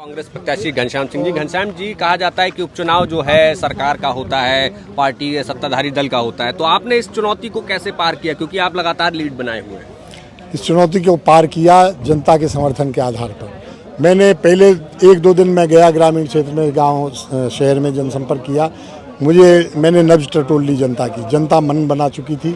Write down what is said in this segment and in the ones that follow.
कांग्रेस प्रत्याशी घनश्याम सिंह जी। घनश्याम जी, कहा जाता है कि उपचुनाव जो है सरकार का होता है, पार्टी सत्ताधारी दल का होता है, तो आपने इस चुनौती को कैसे पार किया, क्योंकि आप लगातार लीड बनाए हुए हैं? इस चुनौती को पार किया जनता के समर्थन के आधार पर। मैंने पहले 1-2 दिन में गया ग्रामीण क्षेत्र में, गांव शहर में जनसंपर्क किया। मैंने नब्ज टटोल ली जनता की। जनता मन बना चुकी थी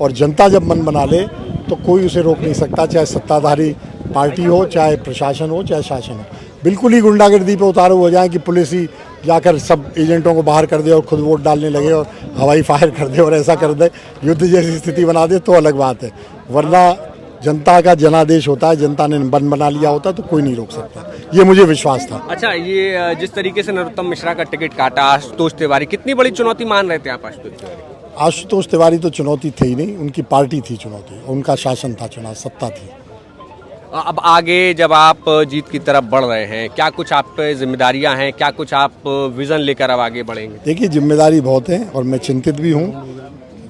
और जनता जब मन बना ले तो कोई उसे रोक नहीं सकता, चाहे सत्ताधारी पार्टी हो, चाहे प्रशासन हो, चाहे शासन हो। बिल्कुल ही गुंडागर्दी पे उतारू हो जाए कि पुलिस ही जाकर सब एजेंटों को बाहर कर दे और खुद वोट डालने लगे और हवाई फायर कर दे और ऐसा कर दे, युद्ध जैसी स्थिति बना दे, तो अलग बात है। वरना जनता का जनादेश होता है, जनता ने मन बना लिया होता तो कोई नहीं रोक सकता, ये मुझे विश्वास था। अच्छा, ये जिस तरीके से नरोत्तम मिश्रा का टिकट काटा आशुतोष तिवारी, कितनी बड़ी चुनौती मान रहे थे आप आशुतोष तिवारी? आशुतोष तिवारी तो चुनौती थी ही नहीं, उनकी पार्टी थी चुनौती, उनका शासन था, चुनाव सत्ता थी। अब आगे जब आप जीत की तरफ बढ़ रहे हैं, क्या कुछ आप पे जिम्मेदारियां हैं, क्या कुछ आप विजन लेकर अब आगे बढ़ेंगे? देखिए, जिम्मेदारी बहुत है और मैं चिंतित भी हूँ।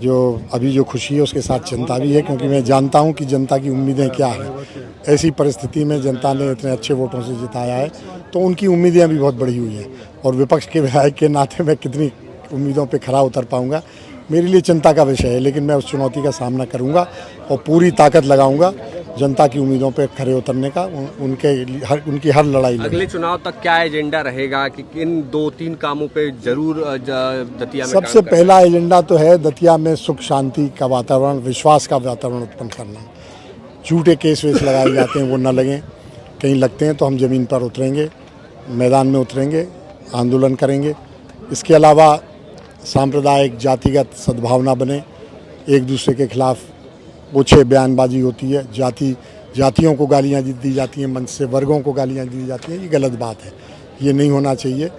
जो खुशी है उसके साथ चिंता भी है, क्योंकि मैं जानता हूँ कि जनता की उम्मीदें क्या हैं। ऐसी परिस्थिति में जनता ने इतने अच्छे वोटों से जिताया है तो उनकी उम्मीदें भी बहुत बढ़ी हुई हैं, और विपक्ष के विधायक के नाते मैं कितनी उम्मीदों पर खरा उतर पाऊँगा, मेरे लिए चिंता का विषय है। लेकिन मैं उस चुनौती का सामना करूँगा और पूरी ताकत लगाऊंगा जनता की उम्मीदों पे खरे उतरने का, उनकी हर लड़ाई। अगले चुनाव तक क्या एजेंडा रहेगा कि इन 2-3 कामों पे जरूर दतिया में सबसे पहला एजेंडा तो है दतिया में सुख शांति का वातावरण, विश्वास का वातावरण उत्पन्न करना। झूठे केस वेस लगाए जाते हैं वो न लगें, कहीं लगते हैं तो हम ज़मीन पर उतरेंगे, मैदान में उतरेंगे, आंदोलन करेंगे। इसके अलावा सांप्रदायिक जातिगत सद्भावना बने, एक दूसरे के खिलाफ ओछे बयानबाजी होती है, जातियों को गालियां दी जाती हैं, मंच से वर्गों को गालियां दी जाती हैं, ये गलत बात है, ये नहीं होना चाहिए।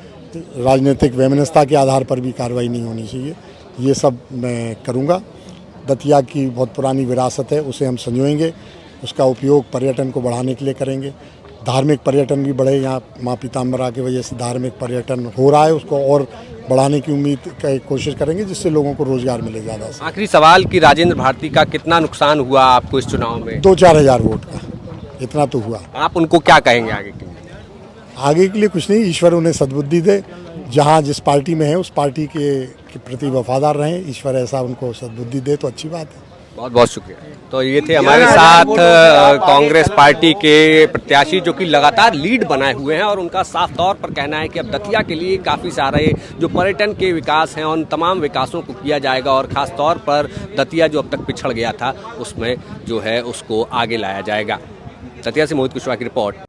राजनीतिक वैमनस्यता के आधार पर भी कार्रवाई नहीं होनी चाहिए, ये सब मैं करूँगा। दतिया की बहुत पुरानी विरासत है, उसे हम संजोएंगे, उसका उपयोग पर्यटन को बढ़ाने के लिए करेंगे। धार्मिक पर्यटन भी बढ़े, यहाँ माँ पीताम्बरा की वजह से धार्मिक पर्यटन हो रहा है, उसको और बढ़ाने की कोशिश करेंगे, जिससे लोगों को रोजगार मिले ज़्यादा से। आखिरी सवाल कि राजेंद्र भारती का कितना नुकसान हुआ आपको इस चुनाव में? 2-4 हज़ार वोट का, इतना तो हुआ। आप उनको क्या कहेंगे आगे के लिए? आगे के लिए कुछ नहीं, ईश्वर उन्हें सद्बुद्धि दे, जहाँ जिस पार्टी में है उस पार्टी के प्रति वफादार रहें, ईश्वर ऐसा उनको सद्बुद्धि दे तो अच्छी बात है। बहुत बहुत शुक्रिया। तो ये थे हमारे साथ कांग्रेस पार्टी के प्रत्याशी जो कि लगातार लीड बनाए हुए हैं, और उनका साफ तौर पर कहना है कि अब दतिया के लिए काफ़ी सारे जो पर्यटन के विकास हैं उन तमाम विकासों को किया जाएगा, और ख़ास तौर पर दतिया जो अब तक पिछड़ गया था उसमें जो है उसको आगे लाया जाएगा। दतिया से मोहित कुशवाहा की रिपोर्ट।